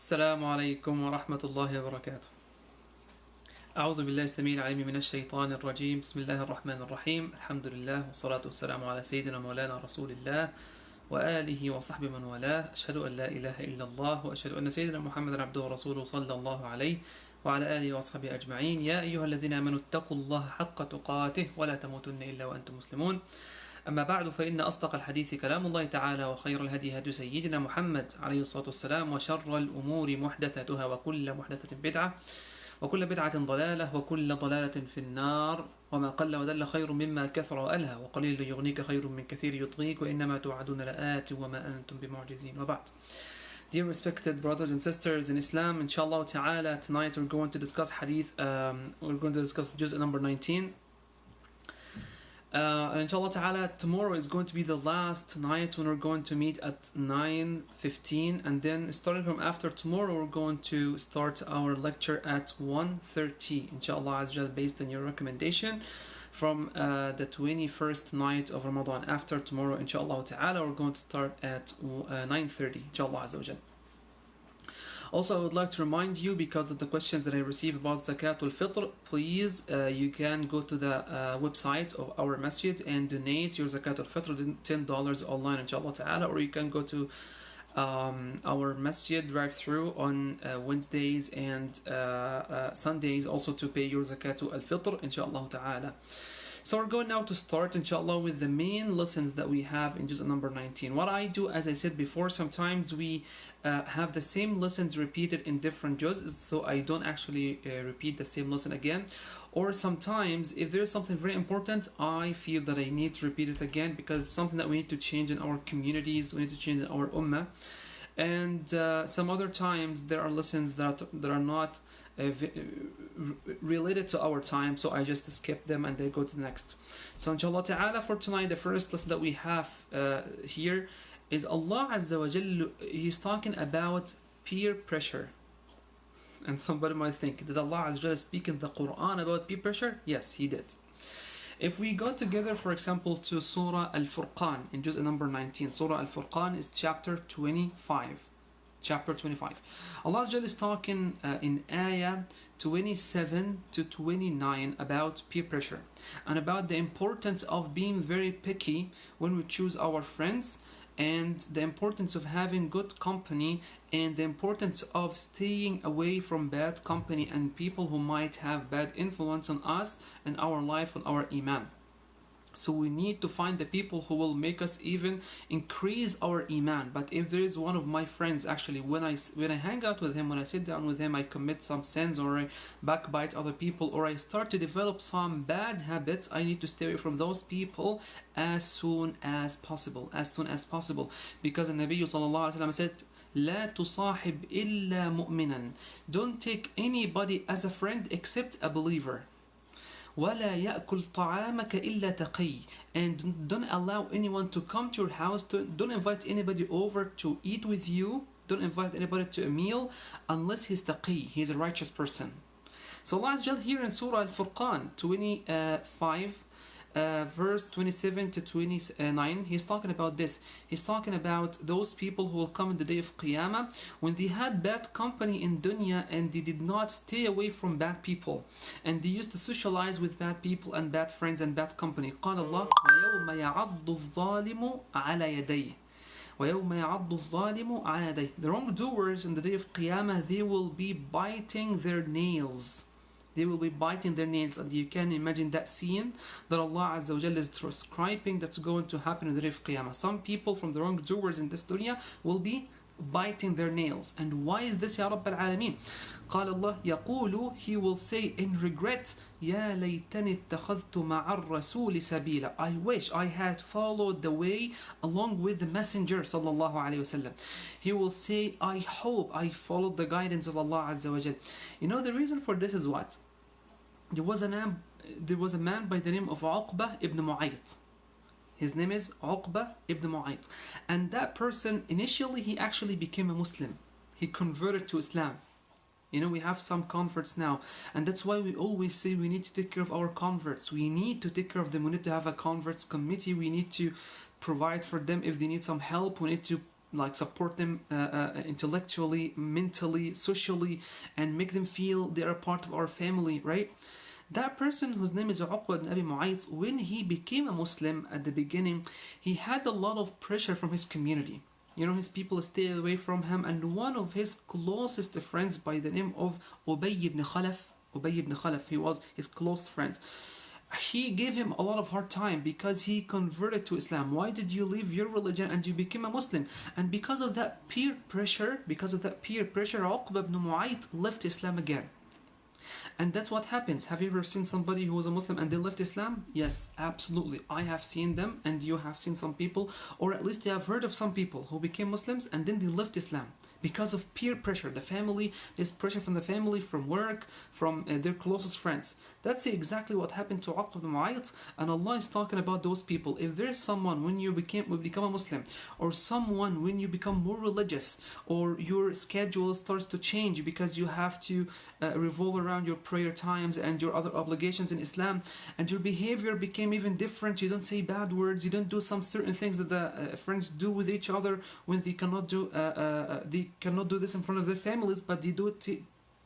السلام عليكم ورحمة الله وبركاته. أعوذ بالله السميع العليم من الشيطان الرجيم. بسم الله الرحمن الرحيم. الحمد لله والصلاة والسلام على سيدنا مولانا رسول الله وآله وصحبه من والاه. أشهد أن لا إله إلا الله وأشهد أن سيدنا محمد عبده ورسوله صلى الله عليه وعلى آله وصحبه أجمعين. يا أيها الذين آمنوا اتقوا الله حق تقاته ولا تموتن إلا وأنتم مسلمون. أما بعد فإن أصدق الحديث كلام الله تعالى وخير الهدي هدي سيدنا محمد عليه الصلاة والسلام وشر الأمور محدثاتها وكل محدثة بدعة وكل بدعة ضلالة وكل ضلالة في النار. وما قل ودل خير مما كثر وألهى وقليل يغنيك خير من كثير يطغيك وإنما توعدون لآت وما أنتم بمعجزين. وبعد. Dear respected brothers and sisters in Islam, inshallah ta'ala, tonight we're going to discuss hadith, we're going to discuss juz number 19. And inshallah ta'ala, tomorrow is going to be the last night when we're going to meet at 9:15, and then starting from after tomorrow we're going to start our lecture at 1:30, inshallah azza, based on your recommendation from the 21st night of Ramadan. After tomorrow, inshallah ta'ala, we're going to start at 9:30, inshallah azza. Also, I would like to remind you, because of the questions that I received about Zakat al-Fitr, please, you can go to the website of our masjid and donate your Zakat al-Fitr, $10 online, inshallah ta'ala, or you can go to our masjid drive-through on Wednesdays and Sundays also to pay your Zakat al-Fitr, inshallah ta'ala. So we're going now to start, inshallah, with the main lessons that we have in juz number 19. What I do, as I said before, sometimes we have the same lessons repeated in different juz, so I don't actually repeat the same lesson again. Or sometimes, if there is something very important, I feel that I need to repeat it again because it's something that we need to change in our communities, we need to change in our ummah. And some other times there are lessons that are not related to our time, so I just skip them and they go to the next. So inshallah ta'ala, for tonight, the first lesson that we have here is Allah Azza wa Jalla. He's talking about peer pressure. And somebody might think, did Allah Azza wa Jalla speak in the Quran about peer pressure? Yes, He did. If we go together, for example, to Surah Al-Furqan in juz number 19, Surah Al-Furqan is chapter 25. Chapter 25. Allah Azza wa Jalla is talking in ayah 27 to 29 about peer pressure and about the importance of being very picky when we choose our friends, and the importance of having good company, and the importance of staying away from bad company and people who might have bad influence on us and our life and our iman. So we need to find the people who will make us even increase our iman. But if there is one of my friends, actually, when I hang out with him, when I sit down with him, I commit some sins, or I backbite other people, or I start to develop some bad habits, I need to stay away from those people as soon as possible. As soon as possible. Because the Nabi sallallahu alaihi wasallam said, لا تصاحب إلا مؤمنا. Don't take anybody as a friend except a believer. وَلَا يَأْكُلْ طَعَامَكَ إِلَّا تَقِيٌّ. And don't allow anyone to come to your house, don't invite anybody over to eat with you, don't invite anybody to a meal unless he's taqi, he's a righteous person. So Allah Azza wa Jalla here in Surah Al-Furqan 25 verse 27 to 29, he's talking about this. He's talking about those people who will come in the day of Qiyamah when they had bad company in dunya and they did not stay away from bad people, and they used to socialize with bad people and bad friends and bad company. قال الله وَيَوْمَ يَعَضُّ الظَّالِمُ عَلَى يَدَيْهِ وَيَوْمَ يَعَضُّ الظَّالِمُ عَلَى يَدَيْهِ. The wrongdoers in the day of Qiyamah, they will be biting their nails. They will be biting their nails, and you can imagine that scene that Allah Azza wa Jalla is describing that's going to happen in the day of Qiyamah. Some people from the wrongdoers in this dunya will be biting their nails. And why is this, Ya Rabb al-Alameen? قال Allah يقول, he will say in regret, يا ليتني اتخذت مع الرسول سبيلا. I wish I had followed the way along with the messenger sallallahu alaihi wasallam. He will say, I hope I followed the guidance of Allah Azza wa Jalla. You know, the reason for this is what? There was a man by the name of Uqba ibn Mu'ayt. His name is Uqba ibn Mu'ayt. And that person, initially, he actually became a Muslim. He converted to Islam. You know, we have some converts now. And that's why we always say we need to take care of our converts. We need to take care of them. We need to have a converts committee. We need to provide for them if they need some help. We need to like support them intellectually, mentally, socially, and make them feel they are a part of our family, right? That person whose name is Uqba ibn Abi Mu'ayt, when he became a Muslim at the beginning, he had a lot of pressure from his community. You know, his people stayed away from him, and one of his closest friends by the name of Ubay ibn Khalaf, he was his close friend. He gave him a lot of hard time because he converted to Islam. Why did you leave your religion and you became a Muslim? And because of that peer pressure, Uqba ibn Mu'ayt left Islam again. And that's what happens. Have you ever seen somebody who was a Muslim and they left Islam? Yes, absolutely. I have seen them, and you have seen some people, or at least you have heard of some people who became Muslims and then they left Islam because of peer pressure. The family, there's pressure from the family, from work, from their closest friends. That's exactly what happened to Uqba ibn Mu'ayt, and Allah is talking about those people. If there's someone when you become a Muslim, or someone when you become more religious, or your schedule starts to change because you have to revolve around your prayer times and your other obligations in Islam, and your behavior became even different. You don't say bad words, you don't do some certain things that the friends do with each other when they cannot do this in front of their families, but they do it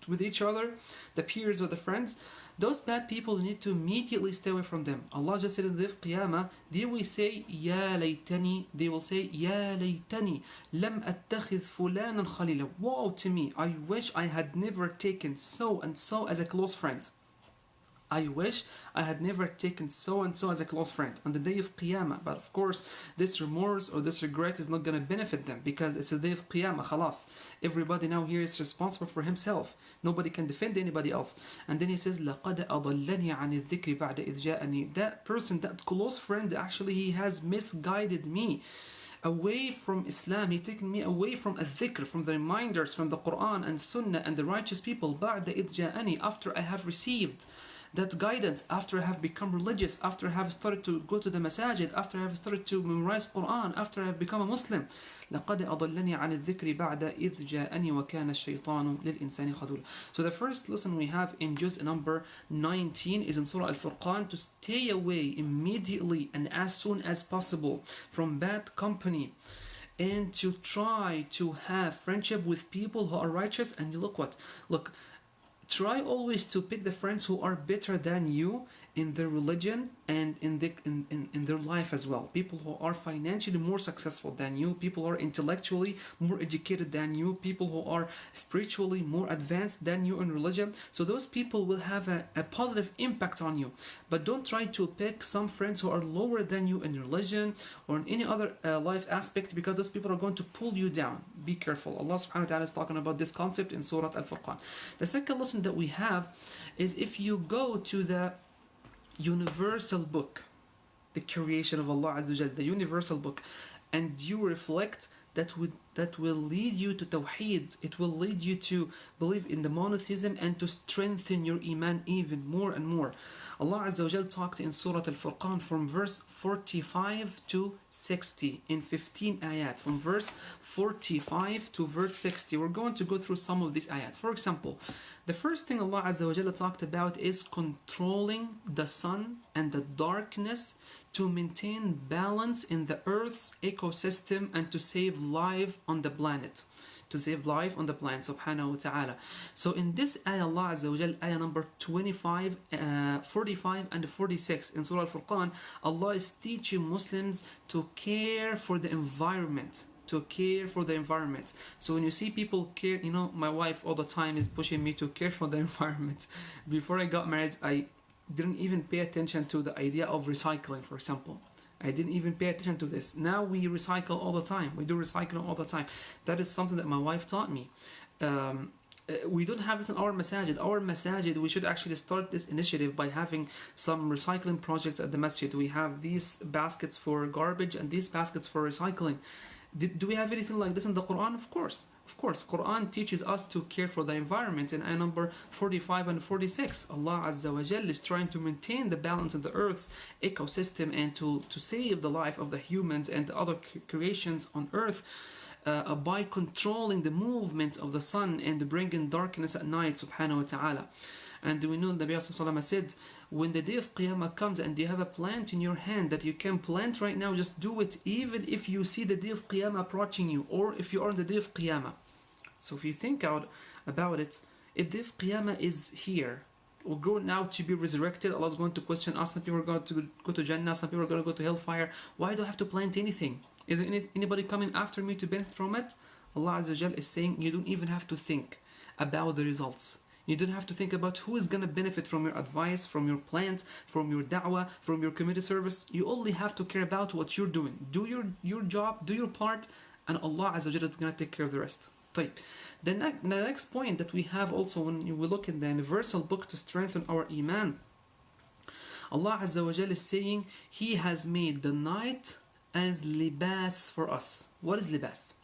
with each other, the peers or the friends. Those bad people, need to immediately stay away from them. Allah just said in the Qiyamah, they will say Ya laytani, they will say Ya laytani lam attakhidh fulanan khalila. Woe to me, I wish I had never taken so and so as a close friend. I wish I had never taken so and so as a close friend on the day of Qiyamah. But of course, this remorse or this regret is not going to benefit them because it's the day of Qiyamah. Khalas. Everybody now here is responsible for himself. Nobody can defend anybody else. And then he says, لَقَدْ أَضَلَّنِي عَنِ الذِّكْرِ بَعْدَ إِذْ جَاءَنِي. That person, that close friend, actually he has misguided me away from Islam. He taken me away from al-dhikr, from the reminders, from the Quran and Sunnah and the righteous people. بَعْدَ إِذْ جَاءَنِي. After I have received that guidance, after I have become religious, after I have started to go to the masajid, after I have started to memorize Quran, after I have become a Muslim. لَقَدْ أَضَلَّنِي عَنِ الذِّكْرِ بَعْدَ إِذْ جَاءَنِي وَكَانَ الشَّيْطَانُ لِلْإِنسَانِ خَذُولًا. So the first lesson we have in juz number 19 is in Surah Al-Furqan, to stay away immediately and as soon as possible from bad company, and to try to have friendship with people who are righteous. And look, try always to pick the friends who are better than you in their religion and in their life as well. People who are financially more successful than you, people who are intellectually more educated than you, people who are spiritually more advanced than you in religion. So those people will have a positive impact on you. But don't try to pick some friends who are lower than you in religion or in any other life aspect, because those people are going to pull you down. Be careful. Allah subhanahu wa ta'ala is talking about this concept in Surah Al-Furqan. The second lesson that we have is, if you go to the universal book, the creation of Allah Azza wa Jal, the universal book, and you reflect, that will lead you to Tawheed. It will lead you to believe in the monotheism and to strengthen your Iman even more and more. Allah Azza wa Jal talked in Surah Al-Furqan from verse 45 to 60 in 15 ayat. From verse 45 to verse 60. We're going to go through some of these ayat. For example, the first thing Allah Azza wa Jal talked about is controlling the sun and the darkness to maintain balance in the earth's ecosystem and to save life on the planet. Subhanahu wa ta'ala. So in this ayah, Allah Azza wa Jal, ayah number 25, 45 and 46 in Surah Al-Furqan, Allah is teaching Muslims to care for the environment. So when you see people care, my wife all the time is pushing me to care for the environment. Before I got married, I didn't even pay attention to the idea of recycling, for example. I didn't even pay attention to this. Now we recycle all the time. We do recycling all the time. That is something that my wife taught me. We don't have this in our masajid. Our masajid, we should actually start this initiative by having some recycling projects at the masjid. We have these baskets for garbage and these baskets for recycling. Do we have anything like this in the Quran? Of course. Quran teaches us to care for the environment. In ayah number 45 and 46, Allah Azza wa Jal is trying to maintain the balance of the earth's ecosystem and to save the life of the humans and the other creations on earth by controlling the movement of the sun and bringing darkness at night, subhanahu wa ta'ala. And we know the Nabi said, when the day of Qiyamah comes and you have a plant in your hand that you can plant right now, just do it, even if you see the day of Qiyamah approaching you, or if you are on the day of Qiyamah. So if you think out about it, if the day of Qiyamah is here, we're going now to be resurrected, Allah is going to question us. Some people are going to go to Jannah, some people are going to go to hellfire. Why do I have to plant anything? Is there anybody coming after me to benefit from it? Allah Azza wa Jal is saying you don't even have to think about the results. You don't have to think about who is going to benefit from your advice, from your plans, from your da'wah, from your community service. You only have to care about what you're doing. Do your job, do your part, and Allah Azza wa Jal is going to take care of the rest. The next point that we have also when we look in the universal book to strengthen our iman, Allah Azza wa Jal is saying He has made the night as libas for us. What is libas?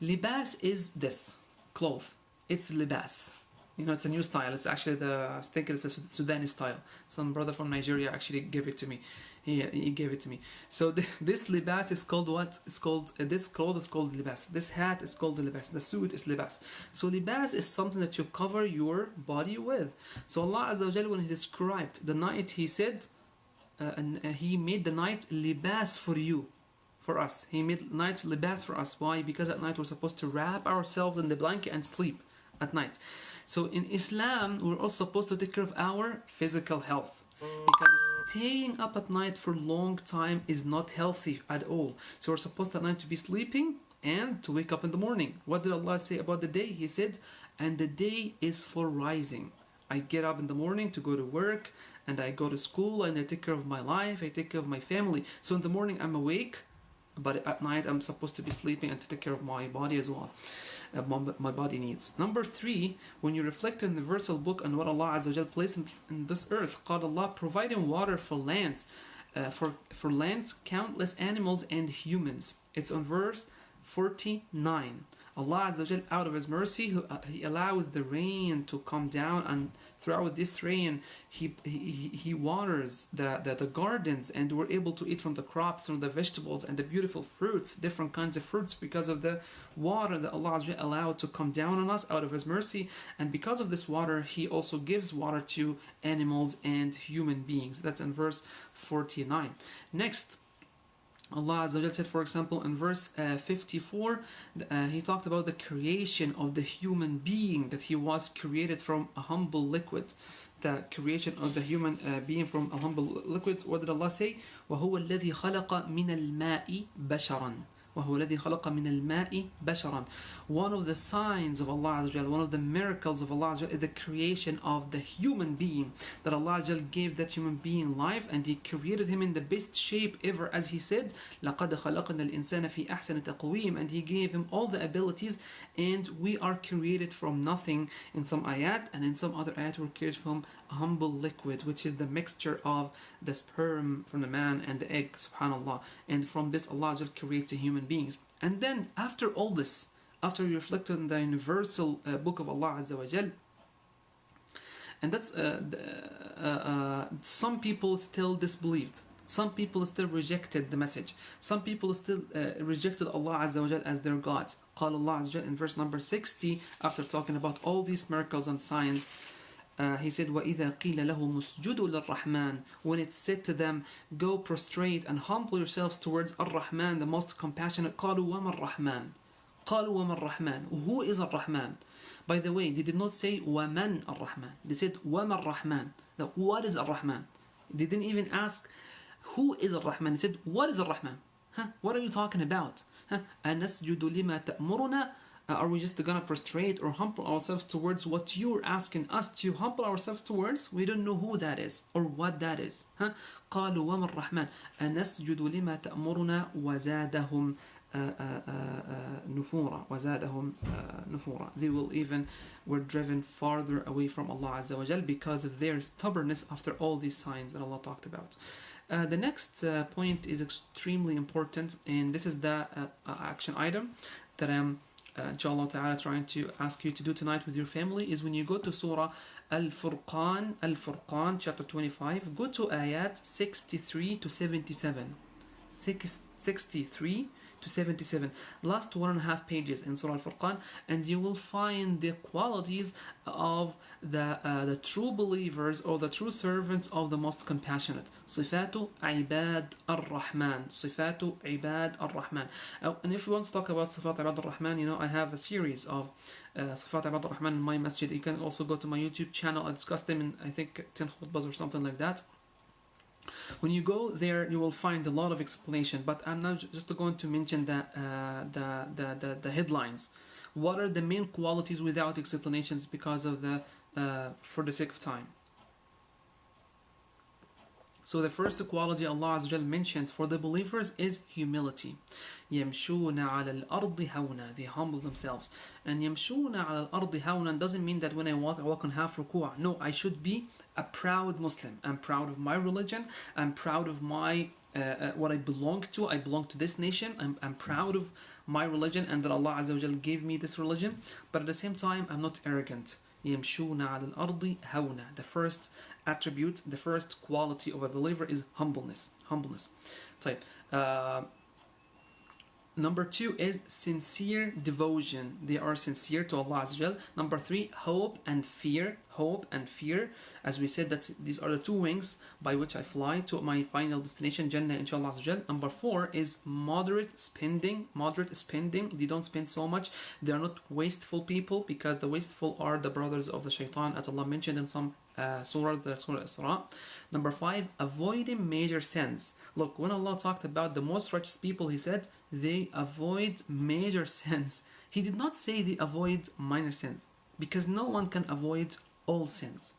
Libas is this cloth. It's libas. You know, it's a new style. It's actually I think it's a Sudani style. Some brother from Nigeria actually gave it to me. He gave it to me. So this libas is called what? It's called, this cloth is called libas. This hat is called the libas. The suit is libas. So libas is something that you cover your body with. So Allah Azza wa Jalla, when He described the night, He said, He made the night libas for you. For us. He made night libas for us. Why? Because at night we're supposed to wrap ourselves in the blanket and sleep at night. So in Islam, we're also supposed to take care of our physical health. Because staying up at night for a long time is not healthy at all. So we're supposed at night to be sleeping and to wake up in the morning. What did Allah say about the day? He said, and the day is for rising. I get up in the morning to go to work, and I go to school, and I take care of my life, I take care of my family. So in the morning I'm awake, but at night I'm supposed to be sleeping and to take care of my body as well. My body needs. Number 3, when you reflect on the universal book and what Allah Azza wa Jal placed in this earth, called Allah providing water for lands, for lands, countless animals and humans. It's on verse 49. Allah Azza wa Jal, out of His mercy, He allows the rain to come down, and throughout this rain He waters the gardens, and we're able to eat from the crops, from the vegetables and the beautiful fruits, different kinds of fruits, because of the water that Allah Azza wa Jal allowed to come down on us out of His mercy. And because of this water, He also gives water to animals and human beings. That's in verse 49. Next, Allah Azza wa Jal said, for example, in verse 54, He talked about the creation of the human being, that he was created from a humble liquid. The creation of the human being from a humble liquid. What did Allah say? وَهُوَ الَّذِي خَلَقَ مِنَ الْمَاءِ بَشَرًا. وَهُوَ الَّذِي خَلَقَ مِنَ الْمَاءِ بَشَرًا. One of the signs of Allah Azza wa Jal, one of the miracles of Allah Azza wa Jal, is the creation of the human being. That Allah Azza wa Jal gave that human being life, and He created him in the best shape ever, as He said, لَقَدْ خَلَقْنَا الْإِنسَانَ فِي أَحْسَنِ تَقْوِيمٍ. And He gave him all the abilities, and we are created from nothing in some ayat, and in some other ayat we're created from a humble liquid, which is the mixture of the sperm from the man and the egg, subhanallah. And from this Allah Azza wa Jal creates the human beings. And then after all this, after you reflect on the universal book of Allah Azza wa Jal, and that's some people still disbelieved, some people still rejected the message, some people still rejected Allah Azza wa Jal as their God. قال Allah Azza wa Jal in verse number 60, after talking about all these miracles and signs, He said, وَإِذَا قِيلَ لَهُمُ اسْجُدُوا لِلرَّحْمَنِ. When it said to them, go prostrate and humble yourselves towards Ar-Rahman, the most compassionate. قَالُوا وَمَا الرَّحْمَنِ. قَالُوا وَمَا الرَّحْمَنِ. Who is Ar-Rahman? By the way, they did not say وَمَنْ Ar-Rahman. They said وَمَا الرَّحْمَنِ. What is Ar-Rahman? They didn't even ask who is Ar-Rahman. They said, what is Ar-Rahman? What are you talking about? أَنَسْجُدُ لِمَا تَأْمُرُنَا. Are we just gonna prostrate or humble ourselves towards what you're asking us to humble ourselves towards? We don't know who that is or what that is. قالوا وما الرحمن أنسجد لما تأمرنا وزادهم نفورا وزادهم نفورا. They were driven farther away from Allah Azza wa Jal because of their stubbornness after all these signs that Allah talked about. The next point is extremely important, and this is the action item that I'm inshallah ta'ala trying to ask you to do tonight with your family. Is when you go to Surah Al-Furqan chapter 25, go to ayat 63 to 77. 63 to 77. Last 1.5 pages in Surah Al-Furqan, and you will find the qualities of the true believers or the true servants of the most compassionate. Sifatu Ibad Ar-Rahman. Sifatu Ibad Ar-Rahman. And if you want to talk about Sifat Ibad Ar-Rahman, you know, I have a series of Sifat Ibad Ar-Rahman in my masjid. You can also go to my YouTube channel. I discuss them in, I think, 10 khutbahs or something like that. When you go there, you will find a lot of explanation, but I'm not just going to mention the headlines. What are the main qualities without explanations because of the for the sake of time? So the first quality Allah Azza wa Jal mentioned for the believers is humility. يَمْشُونَ عَلَى الْأَرْضِ هَوْنًا. They humble themselves. And يَمْشُونَ عَلَى الْأَرْضِ هَوْنًا doesn't mean that when I walk on half ruku'. No, I should be a proud Muslim. I'm proud of my religion. I'm proud of my what I belong to. I belong to this nation. I'm proud of my religion and that Allah Azza wa Jal gave me this religion. But at the same time, I'm not arrogant. يَمْشُونَ عَلَى الْأَرْضِ هَوْنًا. The first attribute, the first quality of a believer is humbleness. Humbleness. Type. Number 2 is sincere devotion. They are sincere to Allah Azza wa Jal. Number 3, hope and fear. Hope and fear. As we said, these are the 2 wings by which I fly to my final destination, Jannah, inshallah Azza wa Jal. Number 4 is moderate spending. Moderate spending. They don't spend so much. They are not wasteful people, because the wasteful are the brothers of the shaitan, as Allah mentioned in some surahs, the Surah Isra. Number 5, avoiding major sins. Look, when Allah talked about the most righteous people, He said they avoid major sins. He did not say they avoid minor sins, because no one can avoid all sins.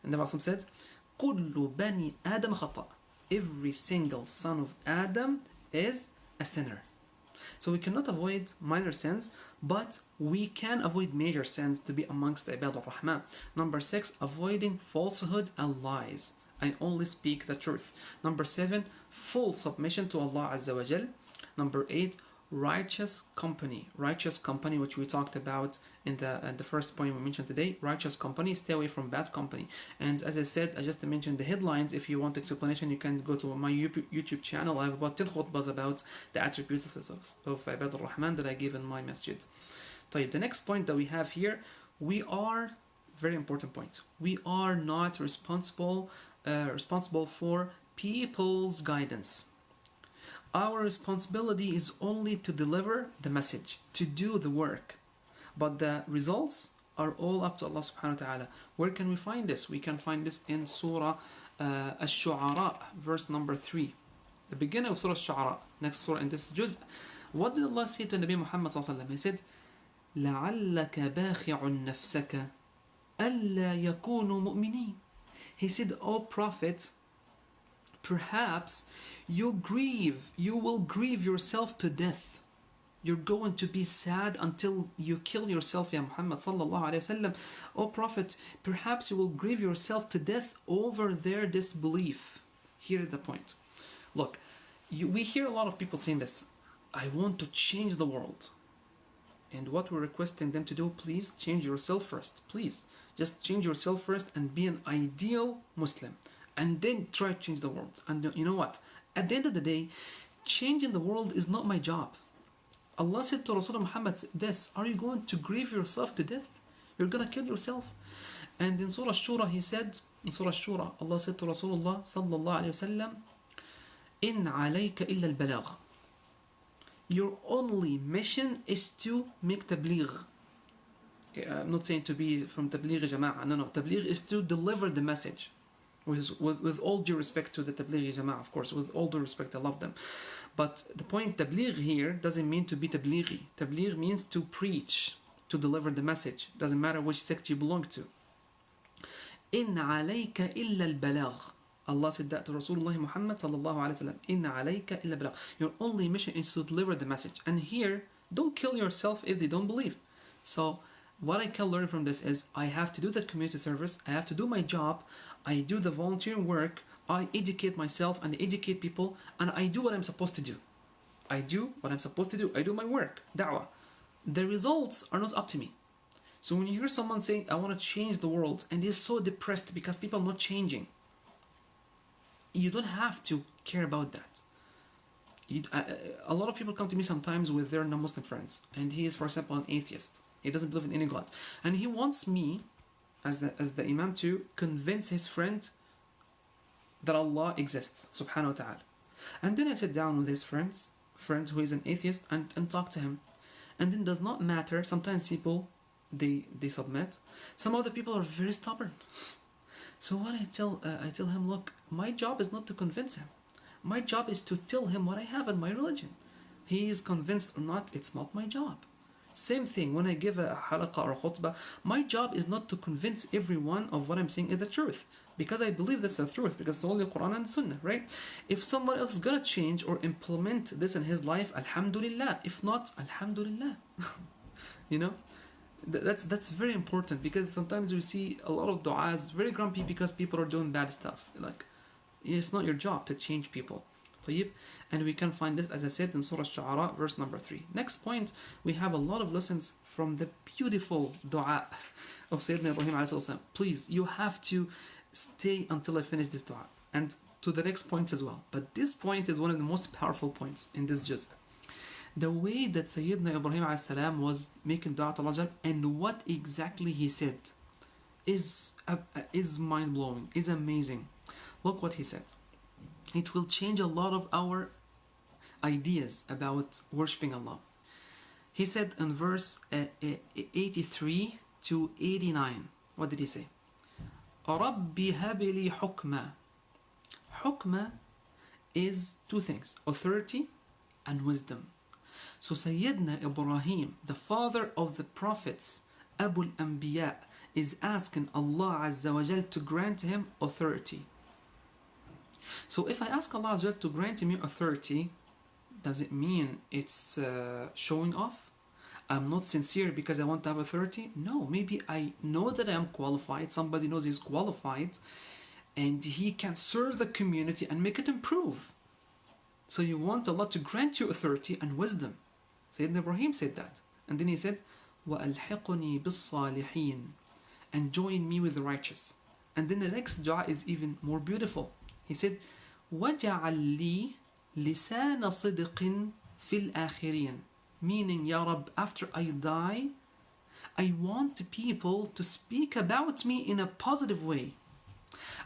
And the Prophet said, كُلُّ بَنِي آدَمَ خَطَأ. Every single son of Adam is a sinner. So we cannot avoid minor sins, but we can avoid major sins to be amongst the Ibad al-Rahman. Number 6, avoiding falsehood and lies. I only speak the truth. Number 7, full submission to Allah Azza wa Jal. Number 8, righteous company. Righteous company, which we talked about in the first point we mentioned today. Righteous company, stay away from bad company. And as I said, I just mentioned the headlines. If you want explanation, you can go to my YouTube channel. I have about 10 khutbahs about the attributes of Ibad al-Rahman that I give in my masjid. The next point that we have here, we are, very important point, we are not responsible for people's guidance. Our responsibility is only to deliver the message, to do the work. But the results are all up to Allah subhanahu wa ta'ala. Where can we find this? We can find this in Surah Ash-Shu'ara, verse number 3. The beginning of Surah Ash-Shu'ara, next surah in this juz. What did Allah say to Nabi Muhammad sallallahu alaihi wasallam? He said, لَعَلَّكَ بَاخِعٌ نَفْسَكَ أَلَّا يَكُونُوا مُؤْمِنِينَ. He said, O Prophet, perhaps you will grieve yourself to death. You're going to be sad until you kill yourself, Ya Muhammad sallallahu alayhi wasallam. O Prophet, perhaps you will grieve yourself to death over their disbelief. Here is the point. Look, we hear a lot of people saying this. I want to change the world. And what we're requesting them to do, please change yourself first. Please, just change yourself first and be an ideal Muslim. And then try to change the world. And you know what? At the end of the day, changing the world is not my job. Allah said to Rasulullah Muhammad this, are you going to grieve yourself to death? You're going to kill yourself. And in Surah Shura, He said, in Surah Shura, Allah said to Rasulullah sallallahu alayhi wa sallam, إِنْ عَلَيْكَ إِلَّا الْبَلَاغِ. Your only mission is to make tabligh. I'm not saying to be from tabligh jama'ah. No, tabligh is to deliver the message. With all due respect to the tabligh jama'ah, of course, with all due respect, I love them. But the point, tabligh here doesn't mean to be tablighi. Tabligh means to preach, to deliver the message. Doesn't matter which sect you belong to. إِنْ عَلَيْكَ إِلَّا الْبَلَاغِ. Allah said that to Rasulullah Muhammad sallallahu alayhi wa sallam. إِنَّ عَلَيْكَ إِلَّا الْبَلَاغِ. Your only mission is to deliver the message. And here, don't kill yourself if they don't believe. So, what I can learn from this is I have to do the community service, I have to do my job, I do the volunteering work, I educate myself and educate people, and I do what I'm supposed to do. I do what I'm supposed to do. I do my work, da'wah. The results are not up to me. So when you hear someone saying, I want to change the world, and they're so depressed because people are not changing, you don't have to care about that. A lot of people come to me sometimes with their non-Muslim friends, and he is, for example, an atheist. He doesn't believe in any God, and he wants me, as the Imam, to convince his friend that Allah exists, subhanahu wa ta'ala. And then I sit down with his friend who is an atheist, and talk to him. And then does not matter. Sometimes people they submit. Some other people are very stubborn. So what I tell him, look, my job is not to convince him. My job is to tell him what I have in my religion. He is convinced or not, it's not my job. Same thing when I give a halaqah or a khutbah, my job is not to convince everyone of what I'm saying is the truth. Because I believe that's the truth, because it's only Quran and Sunnah, right? If someone else is gonna change or implement this in his life, alhamdulillah. If not, alhamdulillah. You know? That's very important, because sometimes we see a lot of du'as very grumpy because people are doing bad stuff. Like, it's not your job to change people. طيب. And we can find this, as I said, in Surah Shu'ara, verse number 3. Next point, we have a lot of lessons from the beautiful dua of Sayyidina Ibrahim alayhi salam. Please, you have to stay until I finish this dua, and to the next points as well. But this point is one of the most powerful points in this juz. The way that Sayyidina Ibrahim alayhi salam was making dua to Allah, and what exactly he said is mind-blowing, is amazing. Look what he said. It will change a lot of our ideas about worshipping Allah. He said in verse 83 to 89, what did he say? رَبِّ هَبِ لِي حُكْمًا. Hukma is two things, authority and wisdom. So Sayyidina Ibrahim, the father of the prophets, Abu al-Anbiya, is asking Allah Azza wa Jal to grant him authority. So if I ask Allah Azza wa Jal to grant me authority, does it mean it's showing off? I'm not sincere because I want to have authority? No, maybe I know that I am qualified, somebody knows he's qualified, and he can serve the community and make it improve. So you want Allah to grant you authority and wisdom. Sayyidina Ibrahim said that. And then he said, وَأَلْحِقُنِي بِالصَّالِحِينَ, and join me with the righteous. And then the next dua is even more beautiful. He said, وَجَعَلْ لِي لِسَانَ صِدْقٍ فِي الْآخِرِينَ, meaning, Ya Rab, after I die, I want people to speak about me in a positive way.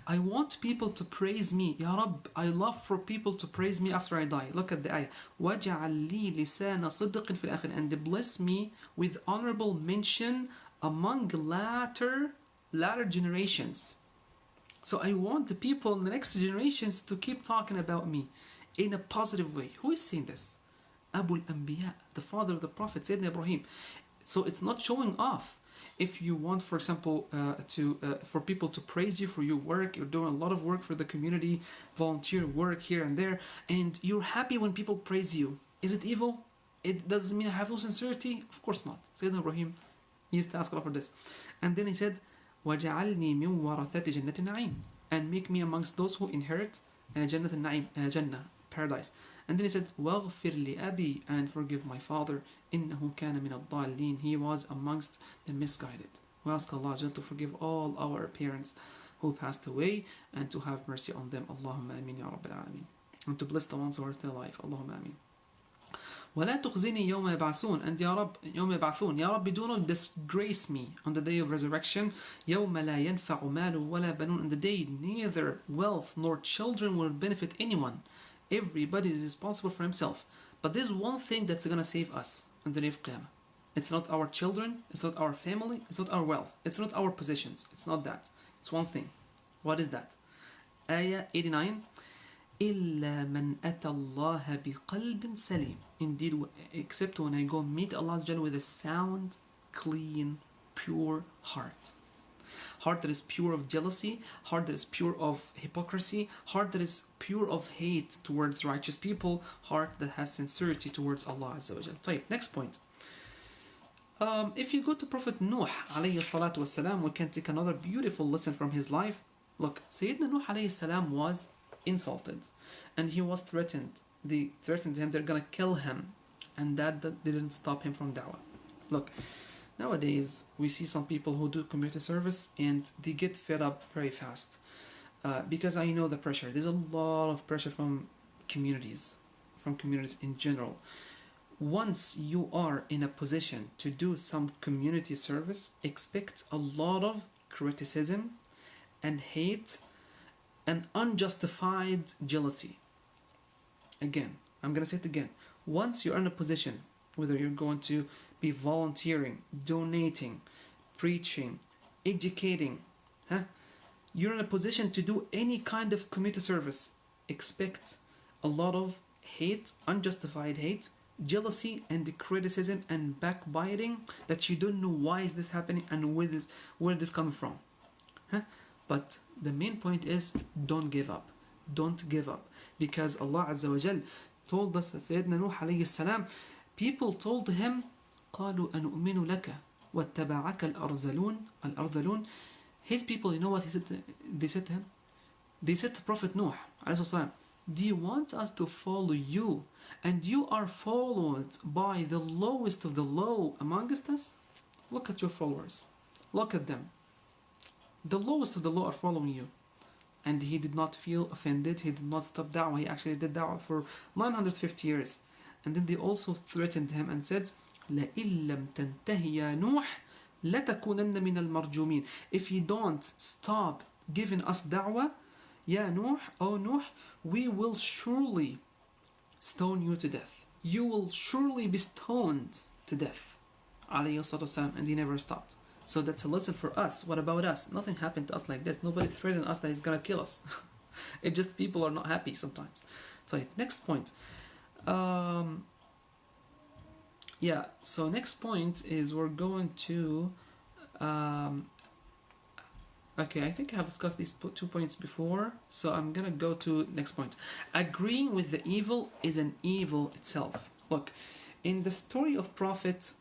I want people to praise me. Ya Rab, I love for people to praise me after I die. Look at the ayah. وَجَعَلْ لِي لِسَانَ صِدْقٍ فِي الْآخِرِينَ, and bless me with honorable mention among latter generations. So I want the people in the next generations to keep talking about me in a positive way. Who is saying this? Abu al-Anbiya, the father of the Prophet, Sayyidina Ibrahim. So it's not showing off. If you want, for example, for people to praise you for your work, you're doing a lot of work for the community, volunteer work here and there, and you're happy when people praise you. Is it evil? It doesn't mean I have no sincerity? Of course not. Sayyidina Ibrahim used to ask Allah for this. And then he said, وَجَعَلْنِي مِنْ وَرَثَةِ جَنَّةِ النَّعِيمِ, and make me amongst those who inherit Jannat al-Na'im, Jannah, paradise. And then he said, وَاغْفِرْ لِأَبِي, and forgive my father, إِنَّهُ كَانَ مِنَ الضَّالِّينَ, he was amongst the misguided. We ask Allah to forgive all our parents who passed away, and to have mercy on them. Allahumma ameen ya Rabbil Alameen. And to bless the ones who are still alive. Allahumma ameen. وَلَا تُخْزِنِي يَوْمَ يَبْعَثُونَ, and Ya Rab, يَوْمَ يَبْعَثُونَ, Ya Rabbi, do not disgrace me on the day of resurrection. يَوْمَ لَا يَنْفَعُ مَالٌ وَلَا بَنُونَ, on the day neither wealth nor children will benefit anyone. Everybody is responsible for himself. But there's one thing that's going to save us on the day of Qiyamah. It's not our children, it's not our family, it's not our wealth, it's not our possessions. It's not that. It's one thing. What is that? Ayah 89. إِلَّا مَنْ أَتَى اللَّهَ بِقَلْبٍ سَلِيمٍ, indeed, except when I go meet Allah with a sound, clean, pure heart. Heart that is pure of jealousy, heart that is pure of hypocrisy, heart that is pure of hate towards righteous people, heart that has sincerity towards Allah Azza wa Jal. Next point. If you go to Prophet Nuh alayhi salatu wasalam, we can take another beautiful lesson from his life. Look, Sayyidina Nuh alayhi salam was insulted and he was threatened. They threatened him, they're gonna kill him, and that didn't stop him from da'wah. Look, nowadays we see some people who do community service and they get fed up very fast, because I know the pressure. There's a lot of pressure from communities, from communities in general. Once you are in a position to do some community service, expect a lot of criticism and hate and unjustified jealousy. Again, I'm gonna say it again. Once you're in a position, whether you're going to be volunteering, donating, preaching, educating, huh? You're in a position to do any kind of community service, expect a lot of hate, unjustified hate, jealousy, and the criticism and backbiting that you don't know why is this happening and where this coming from. Huh? But the main point is, don't give up. Don't give up. Because Allah Azza wa Jal told us, Sayyidina Nuh alayhi salam, people told him, قالوا أنؤمن لك واتبعك الأرذلون. His people, you know what they said to him? They said to Prophet Nuh alayhi salam, do you want us to follow you and you are followed by the lowest of the low amongst us? Look at your followers. Look at them. The lowest of the low are following you. And he did not feel offended. He did not stop da'wah. He actually did da'wah for 950 years. And then they also threatened him and said, لَإِن لَمْ تَنْتَهِ يَا نُوحْ لَتَكُونَنَّ مِنَ الْمَرْجُومِينَ. If you don't stop giving us da'wah, Ya Nuh, O Nuh, we will surely stone you to death. You will surely be stoned to death. Alayhi salatu wasalam. And he never stopped. So that's a lesson for us. What about us? Nothing happened to us like this. Nobody threatened us that he's gonna kill us. It just people are not happy sometimes. So next point. Yeah, so next point is we're going to okay, I think I have discussed these 2 points before, so I'm gonna go to next point. Agreeing with the evil is an evil itself. Look, in the story of Prophet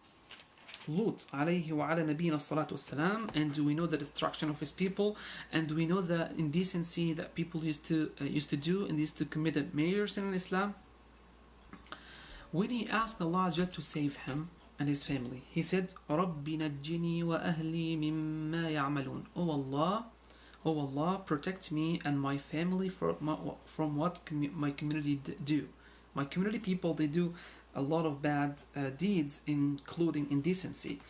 Lut alayhi wa ala nabiyina salatu wassalam, and we know the destruction of his people, and we know the indecency that people used to do and used to commit a major sin in Islam. When he asked Allah Azza wa Jalla to save him and his family, he said, رَبِّ نَجِّنِي وَأَهْلِي مِمَّا يَعْمَلُونَ. Oh Allah, protect me and my family from what my community do. My community people, they do a lot of bad deeds, including indecency.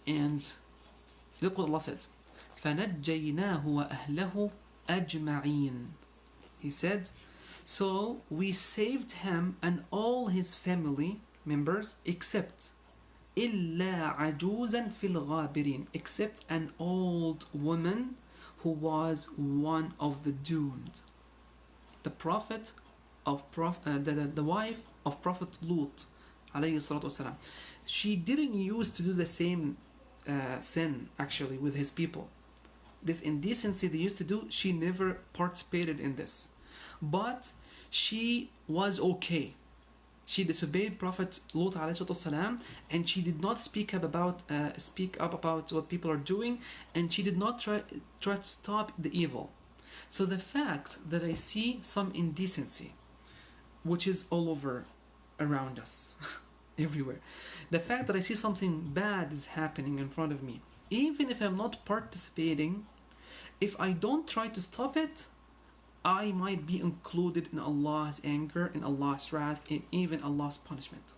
And look what Allah said, فَنَجَّيْنَاهُ وَأَهْلَهُ أَجْمَعِينَ. He said, so we saved him and all his family members except إِلَّا عَجُوزًا فِي الْغَابِرِينَ, except an old woman who was one of the doomed. The prophet of the wife of Prophet Lut alayhi salatu wasalam, she didn't used to do the same sin actually with his people. This indecency they used to do, she never participated in this. But she was okay. She disobeyed Prophet Lut alayhi salatu wasalam, and she did not speak up about what people are doing, and she did not try to stop the evil. So the fact that I see some indecency, which is all over around us, everywhere, the fact that I see something bad is happening in front of me, even if I'm not participating, if I don't try to stop it, I might be included in Allah's anger, in Allah's wrath, in even Allah's punishment.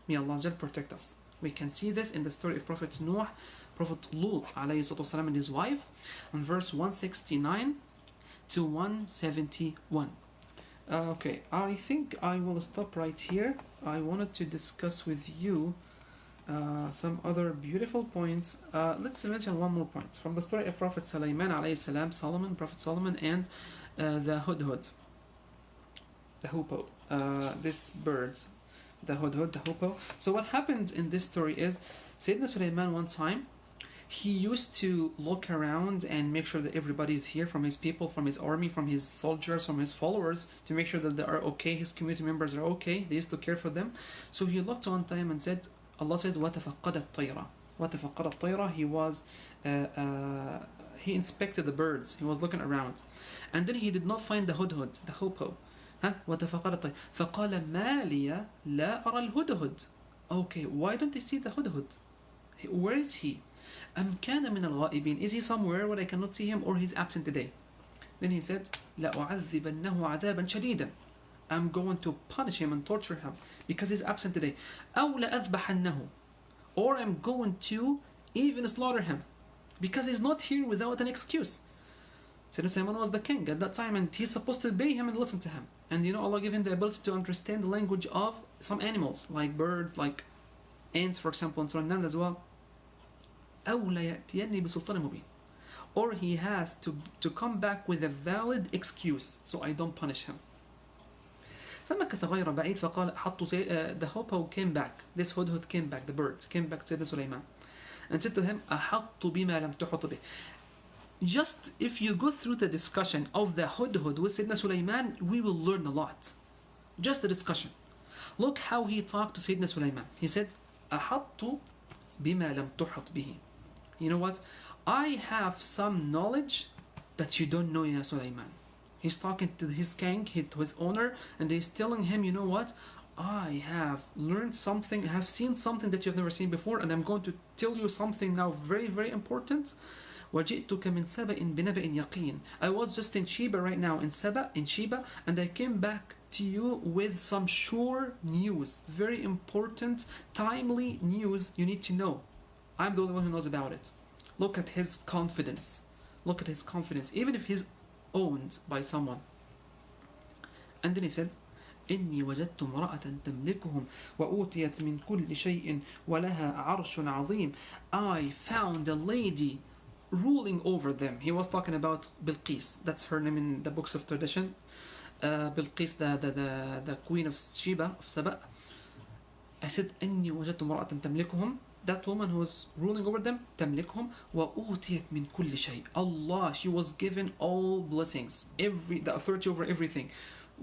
May Allah protect us. We can see this in the story of Prophet Nuh, Prophet Lut alayhi and his wife, in verse 169 to 171. Okay, I think I will stop right here. I wanted to discuss with you some other beautiful points. Let's mention one more point from the story of Prophet Sulaiman alayhi salam, Prophet Solomon, and the hudhud, the hoopoe, this bird, the hudhud, the hoopoe. So what happens in this story is, Sayyidina Sulaiman one time, he used to look around and make sure that everybody's here, from his people, from his army, from his soldiers, from his followers, to make sure that they are okay, his community members are okay. They used to care for them. So he looked one time and said, Allah said, وَتَفَقَّدَ الطَّيْرَ. وَتَفَقَّدَ الطَّيْرَ. He was he inspected the birds. He was looking around, and then he did not find the hudhud, the hoopoe. وَتَفَقَّدَ الطَّيْرَ فَقَالَ مَا لِيَ لَا أَرَى الْهُدْهُدْ. Okay, why don't I see the hudhud? Where is he? أَمْ كَانَ مِنَ الْغَائِبِينَ. Is he somewhere where I cannot see him, or he's absent today? Then he said, لَأُعَذِّبَنَّهُ عَذَابًا شَدِيدًا. I'm going to punish him and torture him because he's absent today. أو لأذبحنه, or I'm going to even slaughter him because he's not here without an excuse. Sayyidina Sulaiman was the king at that time, and he's supposed to obey him and listen to him. And Allah gave him the ability to understand the language of some animals, like birds, like ants, for example, and so on as well. أو ليأتيني بسلطان مبين, or he has to come back with a valid excuse, so I don't punish him. فمكث غير بعيد فقال أحط the hoopoe came back, this hudhud came back, the bird came back to Sayyidina Sulaiman and said to him أحط بما لم تحط به. Just if you go through the discussion of the hudhud with Sayyidina Sulaiman, we will learn a lot. Just the discussion. Look how he talked to Sayyidina Sulaiman. He said أحط بما لم تحط به. You know what? I have some knowledge that you don't know, Ya Sulaiman. He's talking to his king, to his owner, and he's telling him, you know what? I have learned something, have seen something that you've never seen before, and I'm going to tell you something now very, very important. وَجِئْتُكَ مِنْ سَبَإٍ بِنَبَإٍ يَقِينٍ. I was just in Sheba right now, in Sheba, and I came back to you with some sure news, very important, timely news you need to know. I'm the only one who knows about it. Look at his confidence. Look at his confidence, even if he's owned by someone. And then he said, إني وجدت امرأة تملكهم وأوتيت من كل شيء ولها عرش عظيم. I found a lady ruling over them. He was talking about Bilqis. That's her name in the books of tradition. Bilqis, the queen of Sheba, of Saba. I said, إني وجدت امرأة تملكهم. That woman who was ruling over them, تملكهم وأوتيت من كل شيء. Allah, she was given all blessings, the authority over everything.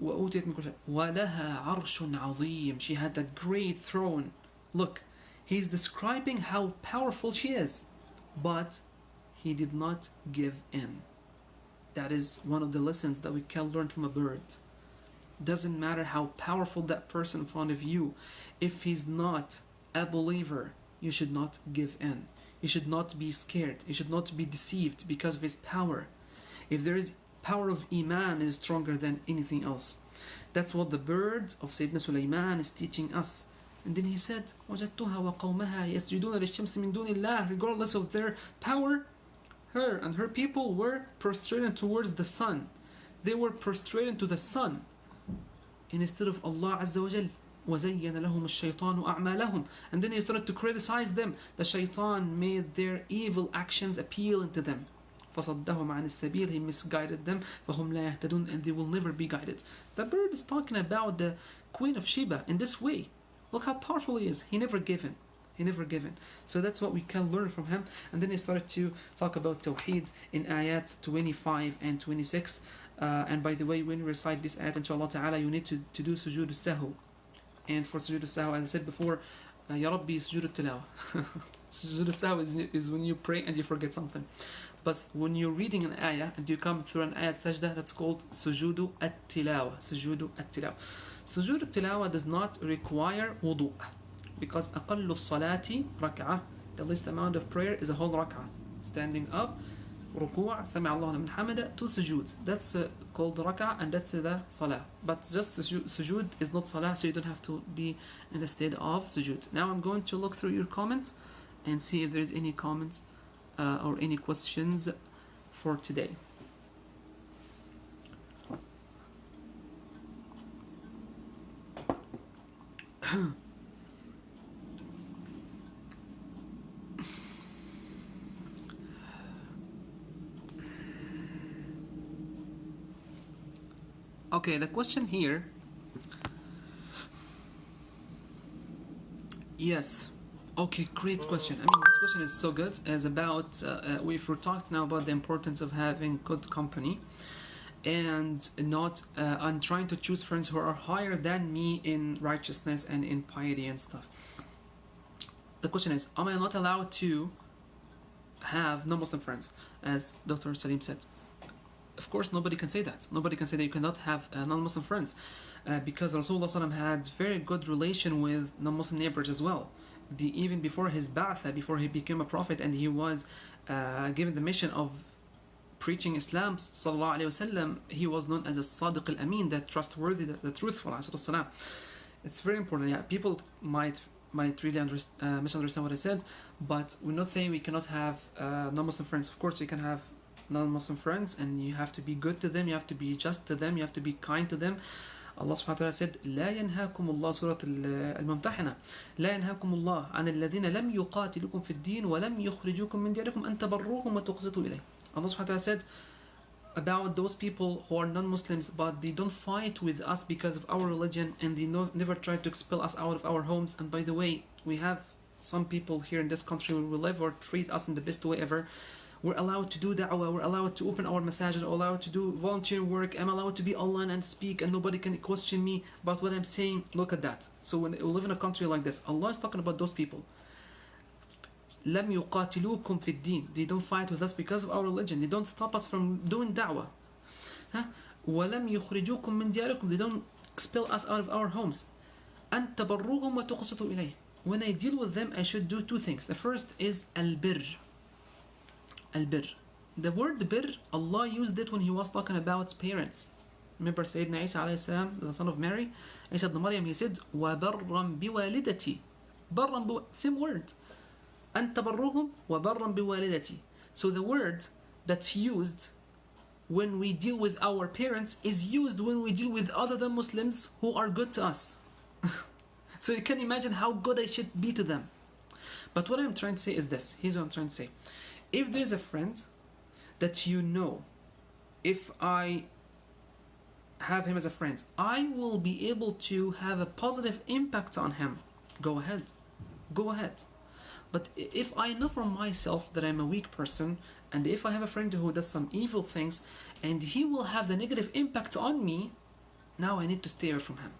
وأوتيت من كل شيء ولها عرش عظيم. She had a great throne. Look, he's describing how powerful she is, but he did not give in. That is one of the lessons that we can learn from a bird. Doesn't matter how powerful that person in front of you, if he's not a believer, you should not give in. You should not be scared. You should not be deceived because of his power. If there is power of Iman, is stronger than anything else. That's what the bird of Sayyidina Sulaiman is teaching us. And then he said, وَجَدْتُهَا وَقَوْمَهَا يَسْجُدُونَ لِلشَّمْسِ مِن دُونِ اللَّهِ. Regardless of their power, her and her people were prostrated towards the sun. They were prostrated to the sun instead of Allah Azza wa Jal. وَزَيَّنَ لَهُمُ الشَّيْطَانُ أَعْمَالَهُم. And then he started to criticize them. The shaitan made their evil actions appeal into them. فَصَدَّهُمْ عَنِ السَّبِيلِ. He misguided them. فَهُمْ لَا يَهْتَدُونَ. And they will never be guided. The bird is talking about the queen of Sheba in this way. Look how powerful he is. He never given. He never given. So that's what we can learn from him. And then he started to talk about Tawheed in ayat 25 and 26. And by the way, when you recite this ayat, inshallah ta'ala, you need to do sujood al-sahu. And for sujood al-sahu, as I said before, Ya Rabbi, sujood al-tilawa. Sujood al-sahu is when you pray and you forget something. But when you're reading an ayah and you come through an ayat sajda, that's called sujood al-tilawa. Sujood al-tilawa. Sujood al-tilawa does not require wudu'. Because أقل الصلاة ركعة, the least amount of prayer is a whole rak'ah. Standing up, ركوع, سمع الله لمن حمده, two sujood. That's called rak'ah, and that's the salah. But just sujood is not salah, so you don't have to be in a state of sujood. Now I'm going to look through your comments and see if there's any comments or any questions for today. Okay, the question here. Yes. Okay, great question. I mean, this question is so good. As about, if we're talking now about the importance of having good company, and not, I'm trying to choose friends who are higher than me in righteousness and in piety and stuff. The question is, am I not allowed to have non-Muslim friends, as Dr. Salim said? Of course, nobody can say that. Nobody can say that you cannot have non-Muslim friends, because Rasulullah SAW had very good relation with non-Muslim neighbors as well. Even before his ba'tha, before he became a prophet, and he was given the mission of preaching Islam, sallallahu alaihi wasallam, he was known as a Sadiq al-Amin, that trustworthy, the truthful, alayhi salatu. It's very important. Yeah, people might really misunderstand what I said, but we're not saying we cannot have non-Muslim friends. Of course, you can have non-Muslim friends, and you have to be good to them, you have to be just to them, you have to be kind to them. Allah subhanahu wa ta'ala said, لا ينهاكم الله سورة الممتحنة لا ينهاكم الله عن الذين لم يقاتلوكم في الدين ولم يخرجوكم من دياركم أن تبروهم وتقسطوا إليه. Allah subhanahu wa ta'ala said about those people who are non-Muslims, but they don't fight with us because of our religion, and they never try to expel us out of our homes. And by the way, we have some people here in this country who will never treat us in the best way ever. We're allowed to do da'wah, we're allowed to open our masajid, we're allowed to do volunteer work, I'm allowed to be online and speak, and nobody can question me about what I'm saying. Look at that. So when we live in a country like this, Allah is talking about those people. لم يقاتلوكم في الدين. They don't fight with us because of our religion. They don't stop us from doing da'wah. ولم يخرجوكم من دياركم. They don't expel us out of our homes. أن تبروهم وتقسطوا إليه. When I deal with them, I should do two things. The first is al-birr. Al-birr. The word birr, Allah used it when He was talking about parents. Remember Sayyidina Isa alayhi salam, the son of Mary? Isa ibn Maryam, he said, وَبَرًّا بِوَالِدَتِي. Barran, same word. أن تبروهم وبرًا بوالدتي. So the word that's used when we deal with our parents is used when we deal with other than Muslims who are good to us. So you can imagine how good I should be to them. But what I'm trying to say is this. Here's what I'm trying to say. If there's a friend that you know, if I have him as a friend, I will be able to have a positive impact on him. Go ahead. Go ahead. But if I know from myself that I'm a weak person, and if I have a friend who does some evil things, and he will have the negative impact on me, now I need to stay away from him.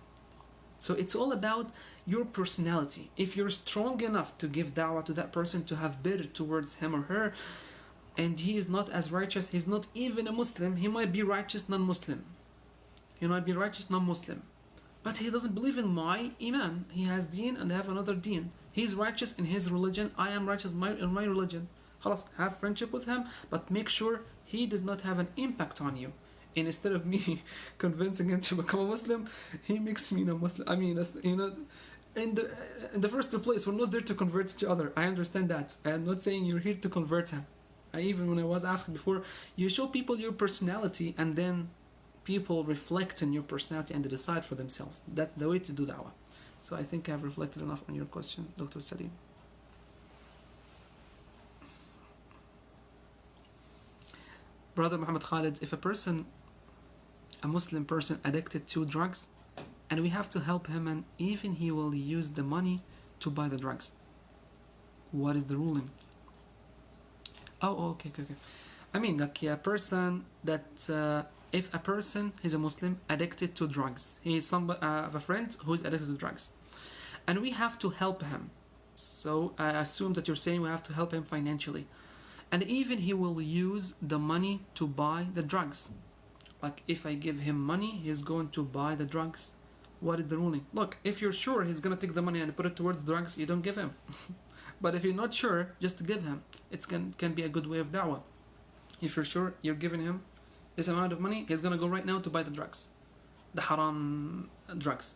So it's all about your personality. If you're strong enough to give da'wah to that person, to have birr towards him or her, and he is not as righteous, he's not even a Muslim, he might be righteous non-Muslim. He might be righteous non-Muslim. But he doesn't believe in my Imam. He has deen and I have another deen. He's righteous in his religion, I am righteous in my religion. Khalas, have friendship with him, but make sure he does not have an impact on you. And instead of me convincing him to become a Muslim, he makes me a Muslim. I mean, in the first place, we're not there to convert each other. I understand that. I'm not saying you're here to convert him. Even when I was asked before, you show people your personality, and then people reflect in your personality and they decide for themselves. That's the way to do da'wah. So I think I've reflected enough on your question, Dr. Salim. Brother Muhammad Khalid, if a Muslim person addicted to drugs, and we have to help him, and even he will use the money to buy the drugs, what is the ruling? Oh, okay. I mean, like a person that, if a person is a Muslim addicted to drugs, he is a friend who is addicted to drugs, and we have to help him. So I assume that you're saying we have to help him financially, and even he will use the money to buy the drugs. Like if I give him money, he's going to buy the drugs. What is the ruling? Look, if you're sure he's going to take the money and put it towards drugs, you don't give him. But if you're not sure, just give him. It can be a good way of da'wah. If you're sure you're giving him this amount of money, he's going to go right now to buy the drugs. The haram drugs.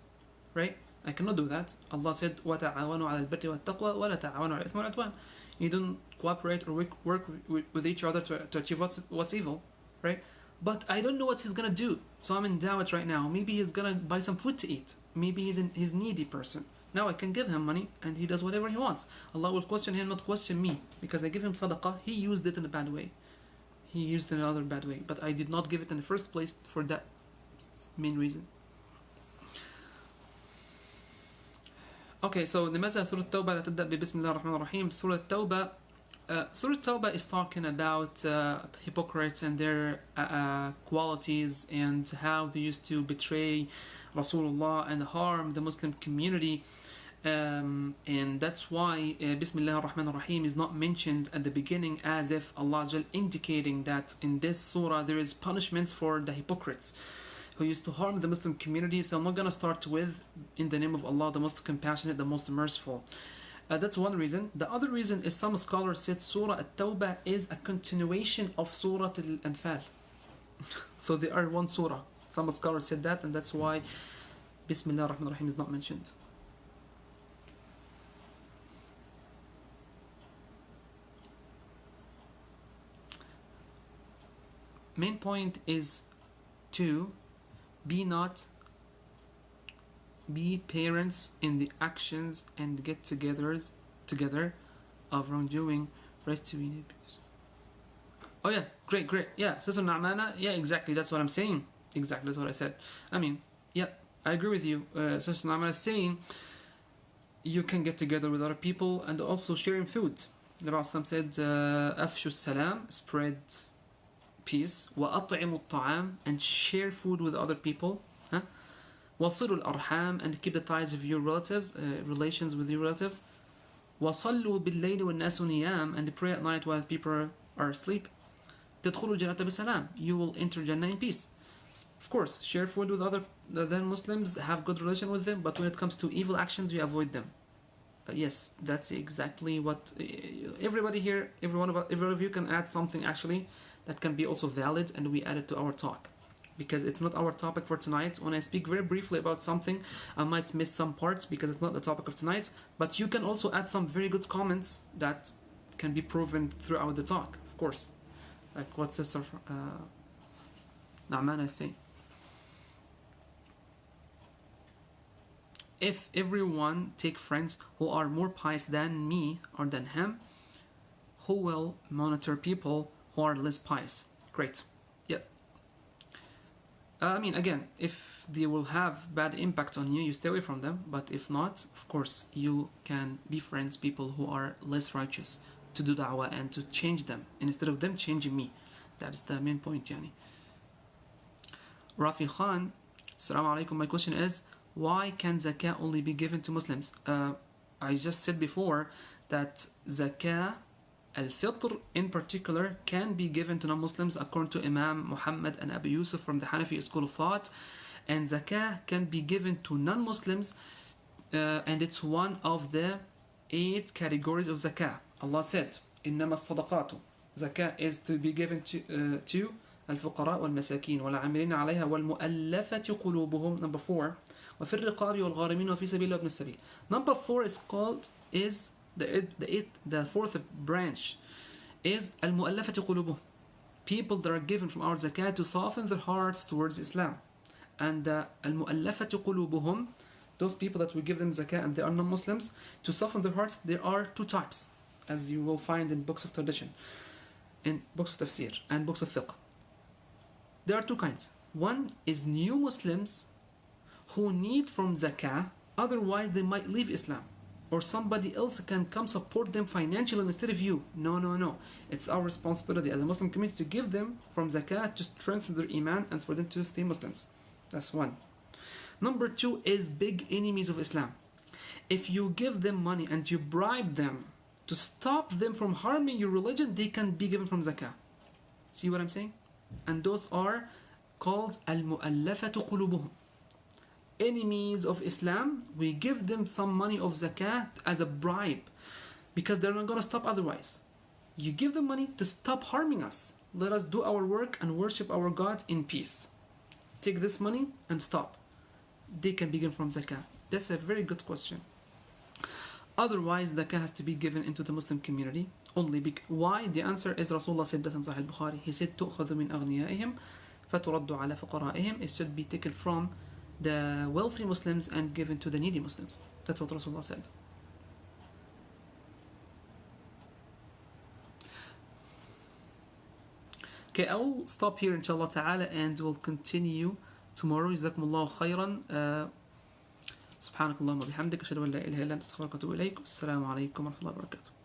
Right? I cannot do that. Allah said, وَتَعَاوَنُوا عَلَى الْبِرِّ وَالتَّقْوَى وَلَا تَعَاوَنُوا عَلَى الْإِثْمِ وَالْعُدْوَانِ. You don't cooperate or work with each other to achieve what's evil. Right? But I don't know what he's going to do. So I'm in da'wah right now. Maybe he's going to buy some food to eat. Maybe he's needy person. Now I can give him money and he does whatever he wants. Allah will question him, not question me. Because I give him sadaqah, he used it in a bad way. He used it in another bad way. But I did not give it in the first place for that main reason. Okay, so لماذا سورة التوبة لا تبدأ ببسم الله الرحمن الرحيم? Surah Tawbah. Surah Tawbah is talking about hypocrites and their qualities and how they used to betray Rasulullah and harm the Muslim community. And that's why Bismillah ar-Rahman ar-Rahim is not mentioned at the beginning, as if Allah is indicating that in this surah there is punishments for the hypocrites who used to harm the Muslim community. So I'm not going to start with, in the name of Allah, the most compassionate, the most merciful. That's one reason. The other reason is some scholars said Surah At-Tawbah is a continuation of Surah Al-Anfal. So they are one surah. Some scholars said that, and that's why Bismillah ar-Rahman ar-Rahim is not mentioned. Main point is to be parents in the actions and get-togethers together of wrongdoing. Rest to be. Oh yeah, great. Yeah, Sister Na'mana, yeah, exactly. That's what I'm saying. Exactly, that's what I said. I mean, yeah, I agree with you. Sister Na'mana is saying you can get together with other people and also sharing food. The Prophet said, "Afshu salam," spread peace. وَأَطْعِمُوا الطَّعَامِ, and share food with other people. وَصِلُوا الْأَرْحَامِ, and keep the ties of your relatives, relations with your relatives. وَصَلُّوا بِاللَّيْلِ وَالنَّاسُ نِيَامِ, and pray at night while people are asleep. تَدْخُلُوا الْجَنَّةَ بِسَلَامٍ, you will enter Jannah in peace. Of course, share food with other than Muslims, have good relation with them, but when it comes to evil actions, you avoid them. Yes, that's exactly what everybody here, every one of you can add something actually that can be also valid, and we add it to our talk, because it's not our topic for tonight. When I speak very briefly about something, I might miss some parts because it's not the topic of tonight, but you can also add some very good comments that can be proven throughout the talk, of course, like what Sister Na'mana is saying. If everyone take friends who are more pious than me or than him, who will monitor people who are less pious? Great. Yep. I mean, again, if they will have bad impact on you, you stay away from them. But if not, of course, you can befriend people who are less righteous to do da'wah and to change them instead of them changing me. That is the main point, yani. Rafi Khan, Assalamu alaikum. My question is, why can zakah only be given to Muslims? I just said before that zakah al-fitr in particular can be given to non-Muslims according to Imam Mohamed and Abu Yusuf from the Hanafi school of thought, and zakah can be given to non-Muslims, and it's one of the 8 categories of zakah. Allah said, إنما الصدقات, zakah is to be given to الفقراء والمساكين والعاملين عليها والمؤلفة قلوبهم. Number 4, وفي الرقاب والغارمين وفي سبيل الله وابن السبيل. Number 4 is the fourth branch is المؤلفة قلوبهم, people that are given from our zakah to soften their hearts towards Islam. And المؤلفة قلوبهم, those people that we give them zakah and they are non-Muslims, to soften their hearts, there are 2 types, as you will find in books of tradition, in books of tafsir and books of fiqh. There are 2 kinds. One is new Muslims who need from zakah, otherwise they might leave Islam, or somebody else can come support them financially instead of you. No. It's our responsibility as a Muslim community to give them from zakah to strengthen their iman and for them to stay Muslims. That's one. Number 2 is big enemies of Islam. If you give them money and you bribe them to stop them from harming your religion, they can be given from zakah. See what I'm saying? And those are called al-mu'allafatu qulubuhum, enemies of Islam. We give them some money of zakat as a bribe because they're not going to stop otherwise. You give them money to stop harming us. Let us do our work and worship our God in peace. Take this money and stop. They can be given from zakah. That's a very good question. Otherwise, zakah has to be given into the Muslim community only. Why? The answer is Rasulullah said that in Sahih Bukhari. He said, تُؤْخَذُ مِنْ أَغْنِيَائِهِمْ فَتُرَدُّ عَلَى فُقَرَائِهِمْ. It should be taken from the wealthy Muslims and given to the needy Muslims. That's what Rasulullah said. Okay, I will stop here inshallah ta'ala and we'll continue tomorrow. جزاكم الله خيرا. سبحانك اللهم وبحمدك أشهد أن لا إله إلا أنت أستغفرك وأتوب إليك. السلام عليكم ورحمة الله وبركاته.